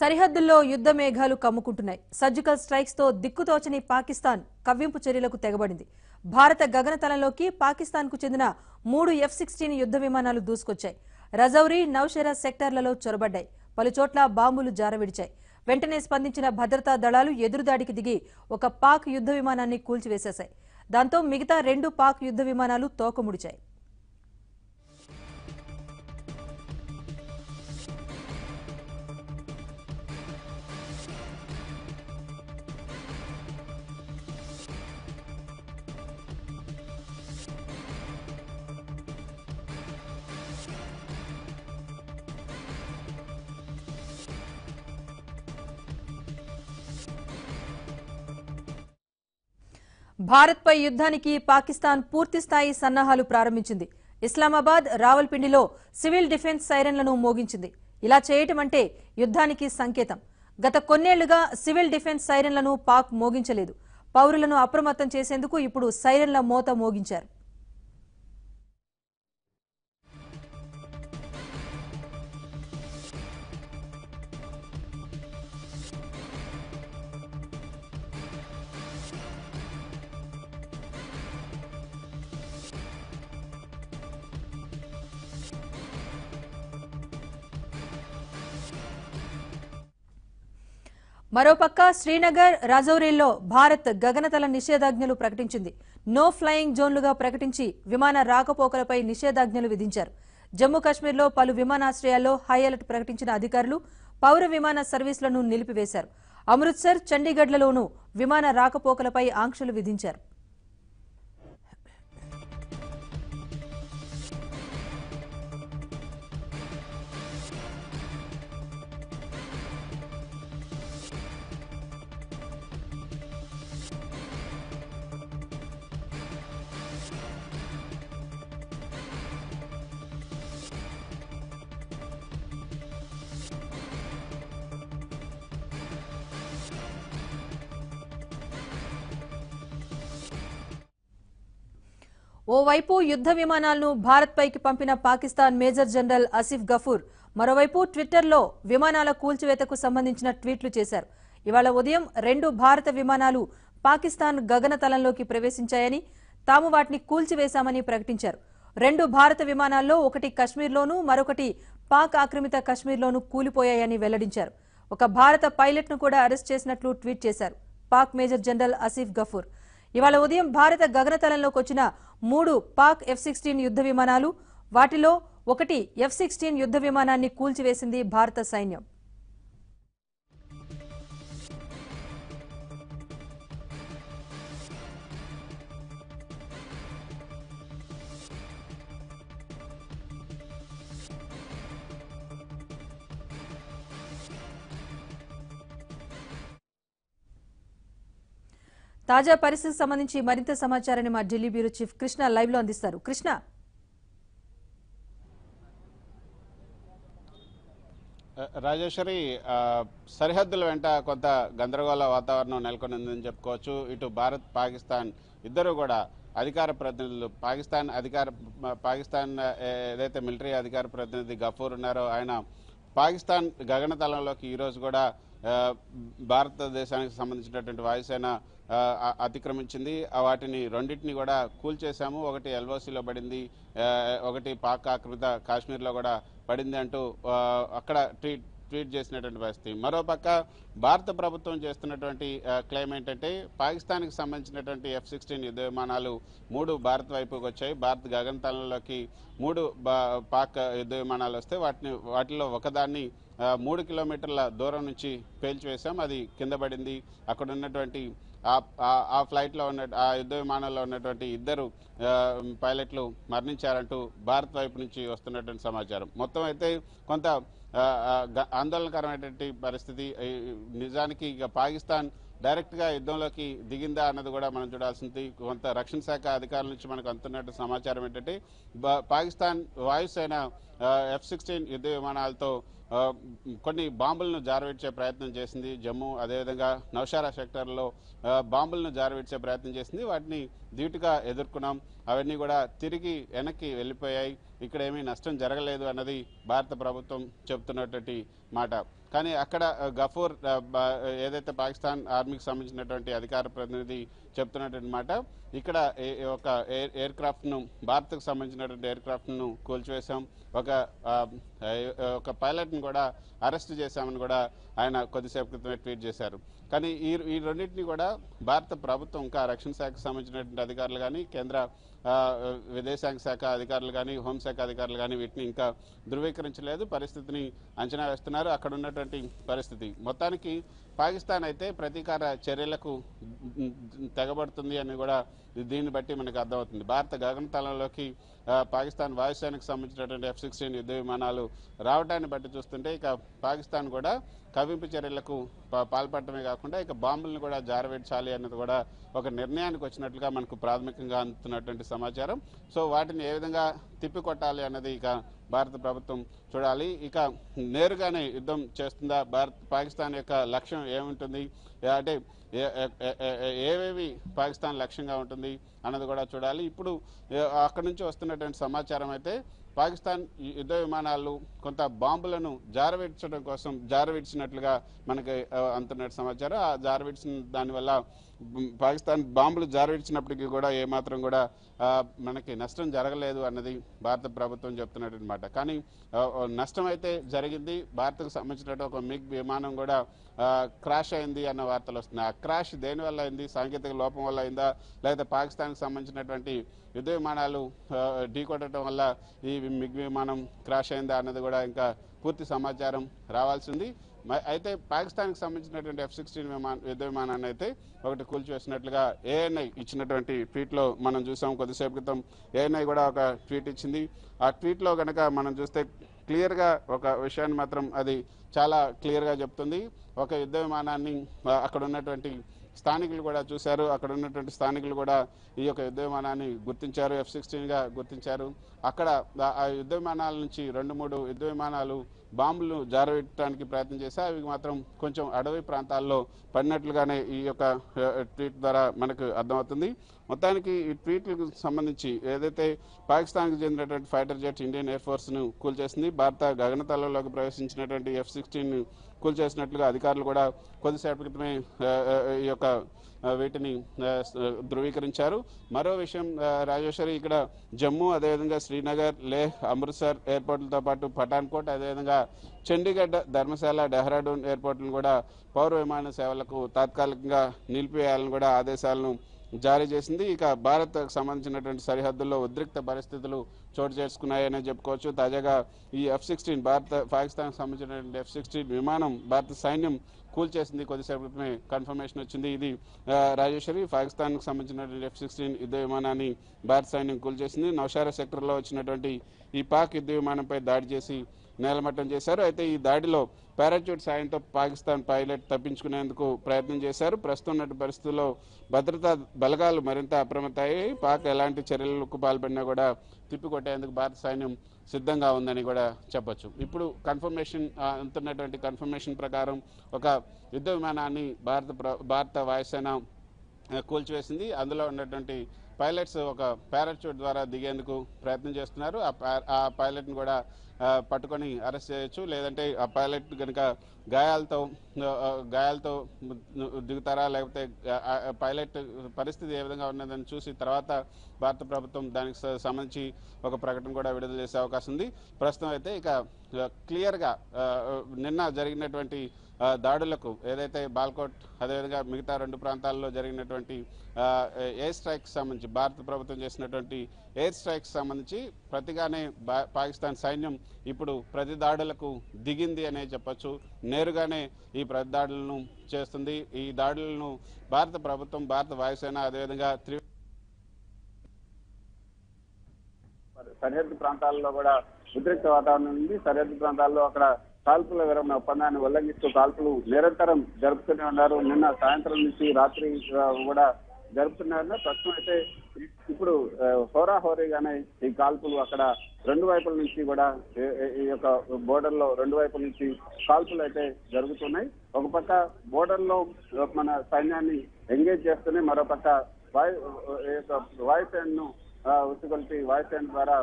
సరిహద్దుల్లో యుద్ధ మేఘాలు కమ్ముకుంటున్నాయి. సర్జికల్ స్ట్రైక్స్ తో దిక్కుతోచని పాకిస్తాన్ కవ్వింపు చర్యలకు తెగబడింది. భారత గగనతలంలోకి పాకిస్తాన్ కు చెందిన 3 F-16 యుద్ధ విమానాలు దూసుకొచ్చాయి. రజౌరి, నౌషెరా సెక్టార్లలో చొరబడ్డాయి. పలుచోట్ల బాంబులు జారవిడిచాయి. వెంటనే స్పందించిన భద్రతా దళాలు ఎదురుదాడికి దిగి ఒక పాక్ యుద్ధ విమానాన్ని కూల్చివేశాయి. దాంతో మిగతా 2 పాక్ యుద్ధ విమానాలు తోకముడిచాయి. భారత్పై యుద్ధానికి పాకిస్తాన్ పూర్తిస్థాయి సన్నాహాలు ప్రారంభించింది. ఇస్లామాబాద్, రావల్పిండిలో సివిల్ డిఫెన్స్ సైరన్లను మోగించింది. ఇలా చేయటం అంటే యుద్ధానికి సంకేతం. గత కొన్నేళ్లుగా సివిల్ డిఫెన్స్ సైరన్లను పాక్ మోగించలేదు. పౌరులను అప్రమత్తం చేసేందుకు ఇప్పుడు సైరన్ల మోత మోగించారు. మరోపక్క శ్రీనగర్, రాజౌరీల్లో భారత్ గగనతల నిషేధాజ్ఞలు ప్రకటించింది. నో ఫ్లయింగ్ జోన్లుగా ప్రకటించి విమాన రాకపోకలపై నిషేధాజ్ఞలు విధించారు. జమ్మూ కాశ్మీర్లో పలు విమానాశ్రయాల్లో హై అలర్ట్ ప్రకటించిన అధికారులు పౌర విమాన సర్వీసులను నిలిపివేశారు. అమృత్సర్, చండీగఢ్లలోనూ విమాన రాకపోకలపై ఆంక్షలు విధించారు. ఓవైపు యుద్ధ విమానాలను భారత్ పైకి పంపిన పాకిస్తాన్ మేజర్ జనరల్ ఆసిఫ్ గఫూర్ మరోవైపు ట్విట్టర్లో విమానాల కూల్చివేతకు సంబంధించిన ట్వీట్లు చేశారు. ఇవాళ ఉదయం 2 భారత విమానాలు పాకిస్తాన్ గగనతలంలోకి ప్రవేశించాయని, తాము వాటిని కూల్చివేశామని ప్రకటించారు. 2 భారత విమానాల్లో ఒకటి కశ్మీర్లోనూ మరొకటి పాక్ ఆక్రమిత కశ్మీర్లోనూ కూలిపోయాయని వెల్లడించారు. ఒక భారత పైలట్ను కూడా అరెస్ట్ చేసినట్లు ట్వీట్ చేశారు పాక్ మేజర్ జనరల్ ఆసిఫ్ గఫూర్. ఇవాళ ఉదయం భారత గగనతలంలోకి వచ్చిన 3 పాక్ F-16 యుద్ధ విమానాలు, వాటిలో ఒకటి F-16 యుద్ధ విమానాన్ని కూల్చివేసింది భారత సైన్యం. తాజా పరిస్థితికి సంబంధించి మరింత సమాచారాన్ని మా Delhi bureau chief Krishna live లో అందిస్తారు. కృష్ణ, రాజేశ్వరి, సరిహద్దుల వెంట కొంత గందరగోళ వాతావరణం నెలకొనిందని చెప్పుకోవచ్చు. ఇటు భారత్, పాకిస్తాన్ ఇద్దరు కూడా అధికార ప్రతినిధులు, పాకిస్తాన్ ఏదైతే మిలిటరీ అధికార ప్రతినిధి గఫూర్ ఉన్నారో ఆయన పాకిస్తాన్ గగనతలంలోకి ఈరోజు కూడా భారతదేశానికి సంబంధించినటువంటి వాయుసేన అతిక్రమించింది. వాటిని రెండింటిని కూడా కూల్చేశాము. ఒకటి ఎల్ఓసిలో పడింది, ఒకటి పాక్ ఆక్రమిత కాశ్మీర్లో కూడా పడింది అంటూ అక్కడ ట్వీట్ చేసినటువంటి పరిస్థితి. మరోపక్క భారత ప్రభుత్వం చేస్తున్నటువంటి క్లెయిమ్ ఏంటంటే పాకిస్తాన్కి సంబంధించినటువంటి F-16 యుద్ధ విమానాలు 3 భారత్ వైపుకి వచ్చాయి. భారత్ గగనతలంలోకి 3 పాక్ యుద్ధ విమానాలు వస్తే వాటిలో ఒకదాన్ని 3 కిలోమీటర్ల దూరం నుంచి పేల్చివేశాం. అది కింద పడింది. అక్కడ ఉన్నటువంటి ఆ ఫ్లైట్లో ఆ యుద్ధ విమానంలో ఉన్నటువంటి 2 పైలట్లు మరణించారంటూ భారత్ వైపు నుంచి వస్తున్నటువంటి సమాచారం. మొత్తం అయితే కొంత ఆందోళనకరమైనటువంటి పరిస్థితి. నిజానికి ఇక పాకిస్తాన్ డైరెక్ట్గా యుద్ధంలోకి దిగిందా అన్నది కూడా మనం చూడాల్సింది. కొంత రక్షణ శాఖ అధికారుల నుంచి మనకు అందుతున్నట్టు సమాచారం ఏంటంటే పాకిస్తాన్ వాయుసేన F-16 యుద్ధ విమానాలతో కొన్ని బాంబులను జారవిడ్చే ప్రయత్నం చేసింది. జమ్మూ అదేవిధంగా నౌషారా సెక్టార్లో బాంబులను జారవిడ్చే ప్రయత్నం చేసింది. వాటిని ధీటుగా ఎదుర్కొన్నాం. అవన్నీ కూడా తిరిగి వెనక్కి వెళ్ళిపోయాయి. ఇక్కడ ఏమీ నష్టం జరగలేదు అన్నది భారత ప్రభుత్వం చెబుతున్నటువంటి మాట. కానీ అక్కడ గఫూర్ ఏదైతే పాకిస్తాన్ ఆర్మీకి సంబంధించినటువంటి అధికార ప్రతినిధి చెప్తున్నటువంటి మాట, ఇక్కడ ఒక ఎయిర్ క్రాఫ్ట్ను భారత్కు సంబంధించినటువంటి ఎయిర్ క్రాఫ్ట్ను కూల్చివేశాం, ఒక పైలట్ను కూడా అరెస్ట్ చేశామని కూడా ఆయన కొద్దిసేపు క్రితమే ట్వీట్ చేశారు. కానీ ఈ రెండింటినీ కూడా భారత ప్రభుత్వం ఇంకా రక్షణ శాఖకు సంబంధించినటువంటి అధికారులు కానీ, కేంద్ర విదేశాంగ శాఖ అధికారులు కానీ, హోంశాఖ అధికారులు కానీ వీటిని ఇంకా ధృవీకరించలేదు. పరిస్థితిని అంచనా వేస్తున్నారు. అక్కడ ఉన్నటువంటి పరిస్థితి మొత్తానికి పాకిస్తాన్ అయితే ప్రతీకార చర్యలకు తెగబడుతుంది అని కూడా దీన్ని బట్టి మనకు అర్థమవుతుంది. భారత గగనతలంలోకి పాకిస్తాన్ వాయుసేనకు సంబంధించినటువంటి F-16 యుద్ధ విమానాలు రావడాన్ని బట్టి చూస్తుంటే ఇక పాకిస్తాన్ కూడా కవింపు చర్యలకు పాల్పడటమే కాకుండా ఇక బాంబులను కూడా జారవేడ్చాలి అన్నది కూడా ఒక నిర్ణయానికి వచ్చినట్లుగా మనకు ప్రాథమికంగా అందుతున్నటువంటి సమాచారం. సో వాటిని ఏ విధంగా తిప్పికొట్టాలి అన్నది ఇక భారత ప్రభుత్వం చూడాలి. ఇక నేరుగానే యుద్ధం చేస్తుందా, పాకిస్తాన్ యొక్క లక్ష్యం ఏముంటుంది, అంటే ఏవేవి పాకిస్తాన్ లక్ష్యంగా ఉంటుంది అన్నది కూడా చూడాలి. ఇప్పుడు అక్కడి నుంచి వస్తున్నటువంటి సమాచారం అయితే పాకిస్తాన్ యుద్ధ విమానాలు కొంత బాంబులను జారవిడ్చినట్లుగా మనకి అందుతున్న సమాచారం. ఆ జారవిడ్చిన దానివల్ల పాకిస్తాన్ బాంబులు జారవిడ్చినప్పటికీ కూడా ఏమాత్రం కూడా మనకి నష్టం జరగలేదు అన్నది భారత ప్రభుత్వం చెప్తున్నటువంటి మాట. కానీ నష్టం అయితే జరిగింది. భారత్కు సంబంధించినట్టు ఒక మిగ్ విమానం కూడా క్రాష్ అయింది అన్న వార్తలు వస్తున్నాయి. ఆ క్రాష్ దేనివల్ల అయింది, సాంకేతిక లోపం వల్ల అయిందా, లేకపోతే పాకిస్తాన్కి సంబంధించినటువంటి యుద్ధ విమానాలు ఢీకొట్టడం వల్ల ఈ మిగ్ విమానం క్రాష్ అయిందా అన్నది కూడా ఇంకా పూర్తి సమాచారం రావాల్సింది. అయితే పాకిస్తాన్కి సంబంధించినటువంటి F-16 యుద్ధ విమానాన్ని అయితే ఒకటి కూల్చివేసినట్లుగా ANI ఇచ్చినటువంటి ట్వీట్లో మనం చూసాం. కొద్దిసేపు క్రితం ANI కూడా ఒక ట్వీట్ ఇచ్చింది. ఆ ట్వీట్లో కనుక మనం చూస్తే క్లియర్గా ఒక విషయాన్ని మాత్రం అది చాలా క్లియర్గా చెప్తుంది. ఒక యుద్ధ విమానాన్ని అక్కడ ఉన్నటువంటి స్థానికులు కూడా చూశారు. అక్కడ ఉన్నటువంటి స్థానికులు కూడా ఈ యొక్క యుద్ధ విమానాన్ని గుర్తించారు, F-16గా గుర్తించారు. అక్కడ ఆ యుద్ధ విమానాల నుంచి 2-3 యుద్ధ విమానాలు బాంబులు జారవేయడానికి ప్రయత్నం చేశారు. అవి మాత్రం కొంచెం అడవి ప్రాంతాల్లో పడినట్లుగానే ఈ యొక్క ట్వీట్ ద్వారా మనకు అర్థమవుతుంది. మొత్తానికి ఈ ట్వీట్లకు సంబంధించి ఏదైతే పాకిస్తాన్కి చెందినటువంటి ఫైటర్ జెట్ ఇండియన్ ఎయిర్ ఫోర్స్ను కూల్చేసింది, భారత గగనతలంలోకి ప్రవేశించినటువంటి F-16ను కూల్చేసినట్లుగా అధికారులు కూడా కొద్దిసేపటి క్రితమే ఈ యొక్క వీటిని ధృవీకరించారు. మరో విషయం రాజేశ్వరి, ఇక్కడ జమ్మూ, అదేవిధంగా శ్రీనగర్, లేహ్, అమృత్సర్ ఎయిర్పోర్టులతో పాటు పఠాన్కోట్, అదేవిధంగా చండీగఢ్, ధర్మశాల, డెహ్రాడూన్ ఎయిర్పోర్టులను కూడా పౌర విమాన సేవలకు తాత్కాలికంగా నిలిపివేయాలని కూడా ఆదేశాలను జారీ చేసింది. ఇక భారత్కు సంబంధించినటువంటి సరిహద్దుల్లో ఉద్రిక్త పరిస్థితులు చోటు చేసుకున్నాయనే చెప్పుకోవచ్చు. తాజాగా ఈ F-16 పాకిస్తాన్కి సంబంధించినటువంటి F-16 విమానం భారత సైన్యం కూల్చేసింది. కొద్దిసేపు క్రితమే కన్ఫర్మేషన్ వచ్చింది. ఇది రాజేశ్వరి, పాకిస్తాన్కి సంబంధించినటువంటి F-16 యుద్ధ విమానాన్ని భారత సైన్యం కూల్చేసింది. నౌషారా సెక్టర్లో వచ్చినటువంటి ఈ పాక్ యుద్ధ విమానంపై దాడి చేసి నేలమట్టం చేశారు. అయితే ఈ దాడిలో పారాచూట్ సాయంతో పాకిస్తాన్ పైలట్ తప్పించుకునేందుకు ప్రయత్నం చేశారు. ప్రస్తుతం ఉన్న పరిస్థితుల్లో భద్రతా బలగాలు మరింత అప్రమత్తమయ్యాయి. పాక్ ఎలాంటి చర్యలకు పాల్పడినా కూడా తిప్పికొట్టేందుకు భారత సైన్యం సిద్ధంగా ఉందని కూడా చెప్పొచ్చు. ఇప్పుడు అందుతున్నటువంటి కన్ఫర్మేషన్ ప్రకారం ఒక యుద్ధ విమానాన్ని భారత వాయుసేన కూల్చివేసింది. అందులో ఉన్నటువంటి పైలట్స్ ఒక పారాచూట్ ద్వారా దిగేందుకు ప్రయత్నం చేస్తున్నారు. ఆ పైలట్ని కూడా పట్టుకొని అరెస్ట్ చేయొచ్చు, లేదంటే ఆ పైలట్ కనుక గాయాలతో దిగుతారా, లేకపోతే పైలట్ పరిస్థితి ఏ విధంగా ఉన్నదని చూసి తర్వాత భారత ప్రభుత్వం దానికి సంబంధించి ఒక ప్రకటన కూడా విడుదల చేసే అవకాశం ఉంది. ప్రస్తుతం అయితే ఇక క్లియర్గా నిన్న జరిగినటువంటి దాడులకు ఏదైతే బాల్కోట్, అదేవిధంగా మిగతా 2 ప్రాంతాల్లో జరిగినటువంటి ఎయిర్ స్ట్రైక్ సంబంధించి భారత ప్రభుత్వం చేసినటువంటి ఎయిర్ స్ట్రైక్ సంబంధించి ప్రతిగానే పాకిస్తాన్ సైన్యం ఇప్పుడు ప్రతి దాడులకు దిగింది అనే చెప్పొచ్చు. నేరుగానే ఈ ప్రతి దాడులను చేస్తుంది. ఈ దాడులను భారత ప్రభుత్వం, భారత వాయుసేన, అదేవిధంగా సరిహద్దు ప్రాంతాల్లో కూడా ఉద్రిక్త వాతావరణం ఉంది. సరిహద్దు ప్రాంతాల్లో అక్కడ కాల్పుల విరమణ ఒప్పందాన్ని ఉల్లంఘిస్తూ కాల్పులు నిరంతరం జరుపుతూనే ఉన్నారు. నిన్న సాయంత్రం నుంచి రాత్రి కూడా జరుపుతున్నారు. ప్రస్తుతం అయితే ఇప్పుడు హోరాహోరీగానే ఈ కాల్పులు అక్కడ రెండు వైపుల నుంచి కూడా ఈ యొక్క బోర్డర్ లో రెండు వైపుల నుంచి కాల్పులు అయితే జరుగుతున్నాయి. ఒక పక్క బోర్డర్ లో మన సైన్యాన్ని ఎంగేజ్ చేస్తూనే మరోపక్క వాయుసేన ను ఉసుగొల్పి వాయుసేన ద్వారా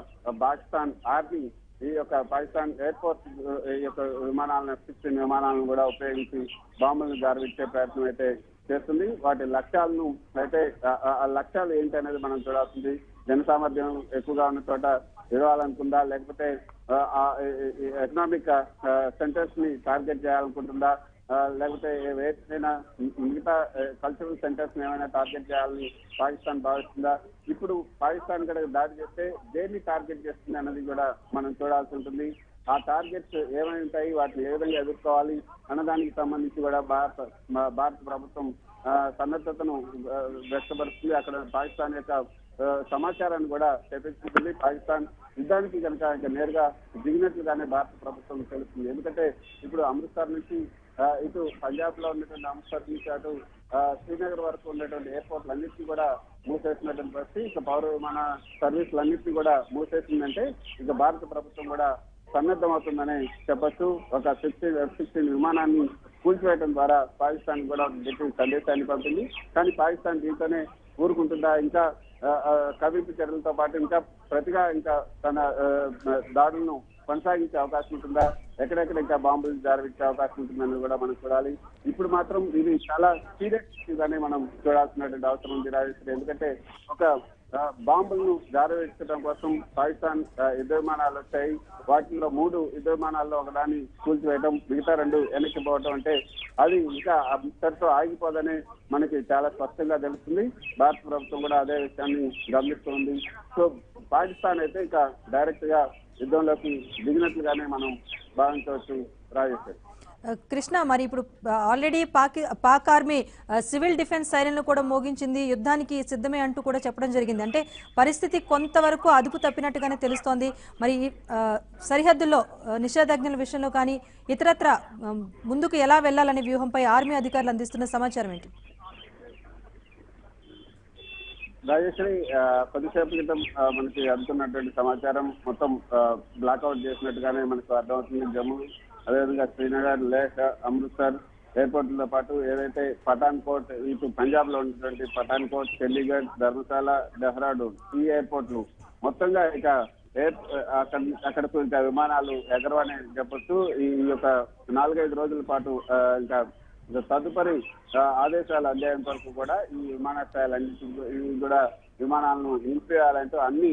పాకిస్తాన్ ఆర్మీ ఈ యొక్క పాకిస్తాన్ ఎయిర్ ఫోర్స్ ఈ యొక్క విమానాలను F-16 విమానాలను కూడా ఉపయోగించి బాంబులను జారవిచ్చే ప్రయత్నం అయితే చేస్తుంది. వాటి లక్ష్యాలను అయితే ఆ లక్ష్యాలు ఏంటి అనేది మనం చూడాల్సింది. జన సామర్థ్యం ఎక్కువగా ఉన్న చోట ఇవ్వాలనుకుందా, లేకపోతే ఎకనామిక్ సెంటర్స్ ని టార్గెట్ చేయాలనుకుంటుందా, లేకపోతే ఏదైనా మిగతా కల్చరల్ సెంటర్స్ ని ఏమైనా టార్గెట్ చేయాలని పాకిస్తాన్ భావిస్తుందా? ఇప్పుడు పాకిస్తాన్ కూడా దాడి చేస్తే దేన్ని టార్గెట్ చేస్తుంది అన్నది కూడా మనం చూడాల్సి ఉంటుంది. ఆ టార్గెట్స్ ఏమై ఉంటాయి, వాటిని ఏ విధంగా ఎదుర్కోవాలి అన్నదానికి సంబంధించి కూడా భారత ప్రభుత్వం సన్నద్ధతను వ్యక్తపరుస్తుంది. అక్కడ పాకిస్తాన్ యొక్క సమాచారాన్ని కూడా తెప్పించుకుంటుంది. పాకిస్తాన్ యుద్ధానికి కనుక నేరుగా దిగినట్లుగానే భారత ప్రభుత్వం తెలుస్తుంది. ఎందుకంటే ఇప్పుడు అమృత్సర్ నుంచి ఇటు పంజాబ్ లో ఉన్నటువంటి అమృత్సర్ నుంచి అటు శ్రీనగర్ వరకు ఉన్నటువంటి ఎయిర్పోర్ట్లు అన్నింటినీ కూడా మూసేసినటువంటి పరిస్థితి. ఇక పౌర విమాన సర్వీసులు అన్నింటినీ కూడా మూసేసిందంటే ఇక భారత ప్రభుత్వం కూడా సన్నద్ధమవుతుందని చెప్పొచ్చు. ఒక F-16 విమానాన్ని కూల్చివేయడం ద్వారా పాకిస్తాన్ కూడా గట్టి సందేశాన్ని పంపింది. కానీ పాకిస్తాన్ దీంతోనే ఊరుకుంటుందా? ఇంకా కవింపు చర్యలతో పాటు ఇంకా ప్రతిగా ఇంకా తన దాడులను కొనసాగించే అవకాశం ఉంటుందా? ఎక్కడెక్కడ ఇంకా బాంబులు జారవిచ్చే అవకాశం ఉంటుందని కూడా మనం చూడాలి. ఇప్పుడు మాత్రం ఇది చాలా సీరియస్ ఇష్యూగానే మనం చూడాల్సినటువంటి అవసరం ఉంది రాజేశ్వరి. ఎందుకంటే ఒక బాంబులను జారవించడం కోసం పాకిస్తాన్ యుద్ధ విమానాలు వచ్చాయి. వాటిల్లో 3 యుద్ధ విమానాల్లో ఒకదాన్ని కూల్చివేయడం, మిగతా 2 వెనక్కి పోవడం అంటే అది ఇంకా అంతటితో ఆగిపోదని మనకి చాలా స్పష్టంగా తెలుస్తుంది. భారత ప్రభుత్వం కూడా అదే విషయాన్ని గమనిస్తుంది. సో పాకిస్తాన్ అయితే ఇక డైరెక్ట్ గా యుద్ధంలోకి దిగినట్లుగానే మనం భావించవచ్చు రాజేశ్వరి. కృష్ణ, మరి ఇప్పుడు already Pak army civil defence సైరన్లు కూడా మోగించింది, యుద్ధానికి సిద్ధమే అంటూ కూడా చెప్పడం జరిగింది. అంటే పరిస్థితి కొంతవరకు అదుపు తప్పినట్టుగానే తెలుస్తోంది. మరి సరిహద్దుల్లో నిషేధాజ్ఞల విషయంలో కానీ ఇతరత్ర ముందుకు ఎలా వెళ్లాలనే వ్యూహంపై ఆర్మీ అధికారులు అందిస్తున్న సమాచారం ఏంటి? రాజేశ్వరి, కొద్దిసేపు క్రితం మనకి అందుతున్నటువంటి సమాచారం మొత్తం బ్లాక్అవుట్ చేసినట్టుగానే మనకు అర్థమవుతుంది. జమ్మూ, అదేవిధంగా శ్రీనగర్, లేహ్, అమృత్సర్ ఎయిర్పోర్ట్లతో పాటు ఏదైతే పఠాన్కోట్, ఇటు పంజాబ్ లో ఉన్నటువంటి పఠాన్కోట్, చండీగఢ్, ధర్మశాల, డెహ్రాడూన్ ఈ ఎయిర్పోర్ట్లు మొత్తంగా ఇక అక్కడకు ఇంకా విమానాలు ఎగరవని చెప్పొచ్చు. ఈ యొక్క 4-5 రోజుల పాటు ఇంకా తదుపరి ఆదేశాలు అందేంత వరకు కూడా ఈ విమానాశ్రయాలన్నింటి కూడా విమానాలను నిలిపివేయాలంటూ అన్ని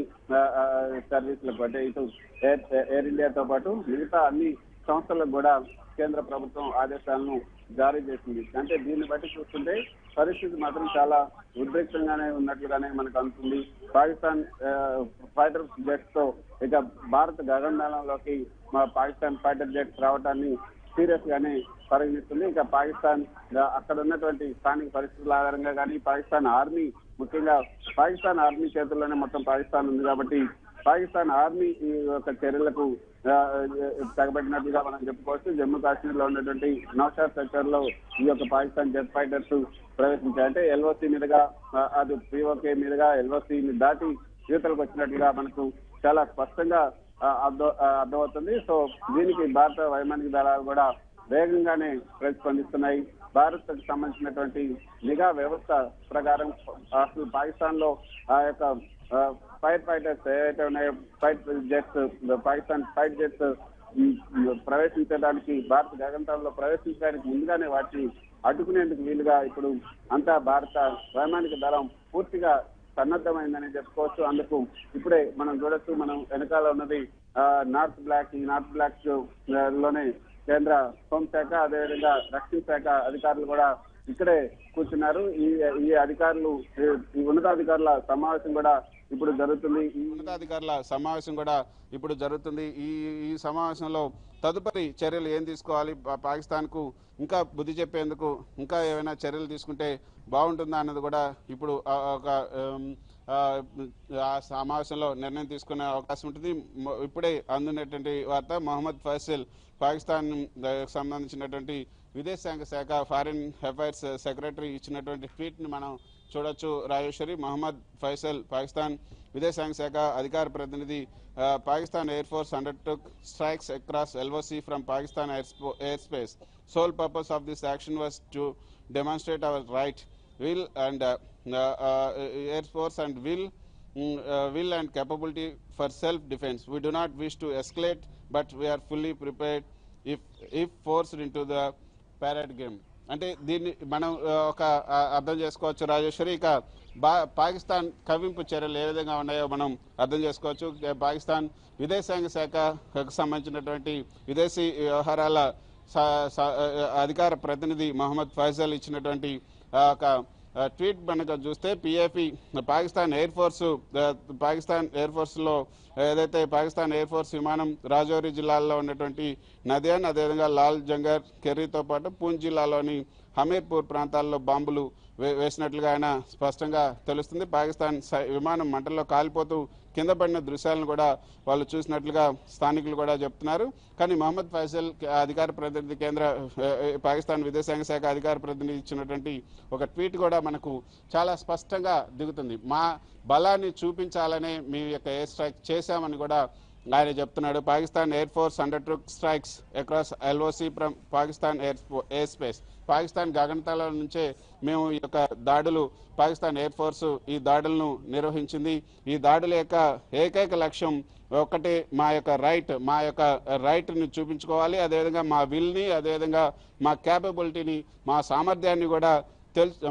సర్వీసులకు అంటే ఇటు ఎయిర్ ఇండియాతో పాటు మిగతా అన్ని సంస్థలకు కూడా కేంద్ర ప్రభుత్వం ఆదేశాలను జారీ చేసింది. అంటే దీన్ని బట్టి చూస్తుంటే పరిస్థితి మాత్రం చాలా ఉద్రిక్తంగానే ఉన్నట్లుగానే మనకు అందుతుంది. పాకిస్తాన్ ఫైటర్ జెట్స్ తో ఇక భారత గగనతలంలోకి పాకిస్తాన్ ఫైటర్ జెట్స్ రావడాన్ని సీరియస్ గానే పరిగణిస్తుంది. ఇక పాకిస్తాన్ అక్కడ ఉన్నటువంటి స్థానిక పరిస్థితుల ఆధారంగా కానీ పాకిస్తాన్ ఆర్మీ, ముఖ్యంగా పాకిస్తాన్ ఆర్మీ చేతుల్లోనే మొత్తం పాకిస్తాన్ ఉంది కాబట్టి పాకిస్తాన్ ఆర్మీ ఈ యొక్క చర్యలకు తెగబడినట్టుగా మనం చెప్పుకోవచ్చు. జమ్మూ కాశ్మీర్ లో ఉన్నటువంటి నౌషాద్ సెక్టర్ లో ఈ యొక్క పాకిస్తాన్ జెట్ ఫైటర్స్ ప్రవేశించాయి. అంటే LOC మీదుగా అది POK మీదుగా LOC దాటి యువతలకు వచ్చినట్లుగా మనకు చాలా స్పష్టంగా అర్థమవుతుంది. సో దీనికి భారత వైమానిక దళాలు కూడా వేగంగానే ప్రతిస్పందిస్తున్నాయి. భారత్ కు సంబంధించినటువంటి నిఘా వ్యవస్థ ప్రకారం అసలు పాకిస్తాన్ లో ఆ యొక్క ఫైర్ ఫైటర్స్ ఏవైతే ఉన్నాయో fight jets, Pakistan fight jets ప్రవేశించడానికి భారత గగనతలంలో ప్రవేశించడానికి ముందుగానే వాటిని అడ్డుకునేందుకు వీలుగా ఇప్పుడు అంతా భారత వైమానిక దళం పూర్తిగా సన్నద్ధమైందని చెప్పుకోవచ్చు. అందుకు ఇప్పుడే మనం చూడొచ్చు, మనం వెనకాల ఉన్నది నార్త్ బ్లాక్. ఈ నార్త్ బ్లాక్ లోనే కేంద్ర హోంశాఖ, అదేవిధంగా రక్షణ శాఖ అధికారులు కూడా ఇక్కడే కూర్చున్నారు. ఈ అధికారులు, ఈ ఉన్నతాధికారుల సమావేశం కూడా ఇప్పుడు జరుగుతుంది. ఈ ఉన్నతాధికారుల సమావేశం కూడా ఇప్పుడు జరుగుతుంది. ఈ సమావేశంలో తదుపరి చర్యలు ఏం తీసుకోవాలి, పాకిస్తాన్ కు ఇంకా బుద్ధి చెప్పేందుకు ఇంకా ఏమైనా చర్యలు తీసుకుంటే బాగుంటుందా అన్నది కూడా ఇప్పుడు ఒక ఆ సమావేశంలో నిర్ణయం తీసుకునే అవకాశం ఉంటుంది. ఇప్పుడే అందున్నటువంటి వార్త, మొహమ్మద్ ఫైసల్ పాకిస్తాన్ సంబంధించినటువంటి విదేశాంగ శాఖ ఫారిన్ అఫైర్స్ సెక్రటరీ ఇచ్చినటువంటి ట్వీట్ని మనం చూడొచ్చు రాజేశ్వరి. మహమ్మద్ ఫైసల్ పాకిస్తాన్ విదేశాంగ శాఖ అధికార ప్రతినిధి Pakistan Air Force undertook strikes across LOC from Pakistan airspace. Sole purpose of this action was to demonstrate our right, will and Air Force and will and capability for self-defense. We do not wish to escalate, but we are fully prepared if forced into the parade game. అంటే దీన్ని మనం ఒక అర్థం చేసుకోవచ్చు రాజేశ్వరి. ఇక పాకిస్తాన్ కవ్వింపు చర్యలు ఏ విధంగా ఉన్నాయో మనం అర్థం చేసుకోవచ్చు. పాకిస్తాన్ విదేశాంగ శాఖకు సంబంధించినటువంటి విదేశీ వ్యవహారాల అధికార ప్రతినిధి మహమ్మద్ ఫైజల్ ఇచ్చినటువంటి ఒక ట్వీట్ కనుక చూస్తే పాకిస్తాన్ ఎయిర్ ఫోర్స్లో ఏదైతే పాకిస్తాన్ ఎయిర్ ఫోర్స్ విమానం రాజౌరి జిల్లాలో ఉన్నటువంటి నదియాన్, అదేవిధంగా లాల్ జంగర్, కెర్రీతో పాటు పూంచ్ జిల్లాలోని హమీర్పూర్ ప్రాంతాల్లో బాంబులు వేసినట్లుగా ఆయన స్పష్టంగా తెలుస్తుంది. పాకిస్తాన్ విమానం మంటల్లో కాలిపోతూ కింద పడిన దృశ్యాలను కూడా వాళ్ళు చూసినట్లుగా స్థానికులు కూడా చెప్తున్నారు. కానీ మహమ్మద్ ఫైసల్ అధికార ప్రతినిధి పాకిస్తాన్ విదేశాంగ శాఖ అధికార ప్రతినిధి ఇచ్చినటువంటి ఒక ట్వీట్ కూడా మనకు చాలా స్పష్టంగా దిగుతుంది. మా బలాన్ని చూపించాలనే మీ యొక్క ఎయిర్ స్ట్రైక్ చేశామని కూడా ఆయన చెప్తున్నాడు. Pakistan air force undertook strikes across LOC from Pakistan air space. Pakistan గగనతలం నుంచే మేము ఈ యొక్క దాడులు పాకిస్తాన్ ఎయిర్ ఫోర్స్ ఈ దాడులను నిర్వహించింది. ఈ దాడుల యొక్క ఏకైక లక్ష్యం ఒకటే, మా యొక్క రైట్ని చూపించుకోవాలి. అదేవిధంగా మా విల్ని, అదేవిధంగా మా క్యాపబిలిటీని, మా సామర్థ్యాన్ని కూడా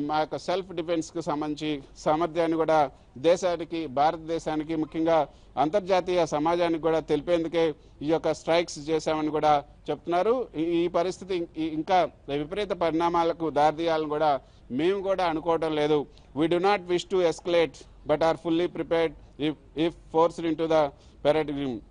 మా యొక్క సెల్ఫ్ డిఫెన్స్కి సంబంధించి సామర్థ్యాన్ని కూడా భారతదేశానికి ముఖ్యంగా అంతర్జాతీయ సమాజానికి కూడా తెలిపేందుకే ఈ యొక్క స్ట్రైక్స్ చేశామని కూడా చెప్తున్నారు. ఈ పరిస్థితి ఇంకా విపరీత పరిణామాలకు దారితీయాలని కూడా మేము కూడా అనుకోవటం లేదు. We do not wish to escalate but are fully prepared if forced into the parade ground.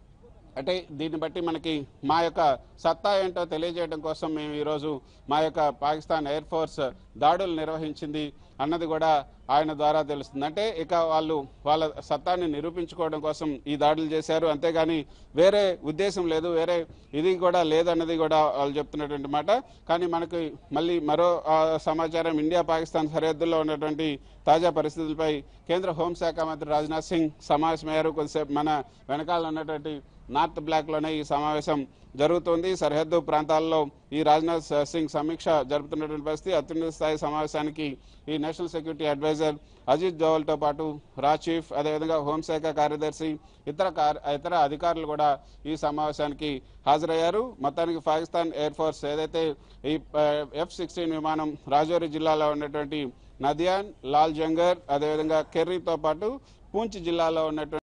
అంటే దీన్ని బట్టి మనకి మా యొక్క సత్తా ఏంటో తెలియజేయడం కోసం మేము ఈరోజు మా యొక్క పాకిస్తాన్ ఎయిర్ ఫోర్స్ దాడులు నిర్వహించింది అన్నది కూడా ఆయన ద్వారా తెలుస్తుంది. అంటే ఇక వాళ్ళ సత్తాన్ని నిరూపించుకోవడం కోసం ఈ దాడులు చేశారు, అంతేగాని వేరే ఉద్దేశం లేదు, వేరే ఇది కూడా లేదన్నది కూడా వాళ్ళు చెప్తున్నటువంటి మాట. కానీ మనకి మళ్ళీ మరో సమాచారం, ఇండియా పాకిస్తాన్ సరిహద్దుల్లో ఉన్నటువంటి తాజా పరిస్థితులపై కేంద్ర హోంశాఖ మంత్రి రాజ్నాథ్ సింగ్ సమావేశమయ్యారు. కొద్దిసేపు మన వెనకాల ఉన్నటువంటి నార్త్ బ్లాక్లోనే ఈ సమావేశం జరుగుతోంది. సరిహద్దు ప్రాంతాల్లో ఈ రాజ్నాథ్ సింగ్ సమీక్ష జరుపుతున్నటువంటి పరిస్థితి. అత్యున్నత స్థాయి సమావేశానికి ఈ నేషనల్ సెక్యూరిటీ అడ్వైజర్ అజిత్ దోవల్తో పాటు చీఫ్, అదేవిధంగా హోంశాఖ కార్యదర్శి, ఇతర అధికారులు కూడా ఈ సమావేశానికి హాజరయ్యారు. మొత్తానికి పాకిస్తాన్ ఎయిర్ ఫోర్స్ ఏదైతే ఈ F-16 విమానం రాజౌరి జిల్లాలో ఉన్నటువంటి నదియాన్, లాల్ జంగర్, అదేవిధంగా కెర్రీతో పాటు పూంచ్ జిల్లాలో ఉన్నటువంటి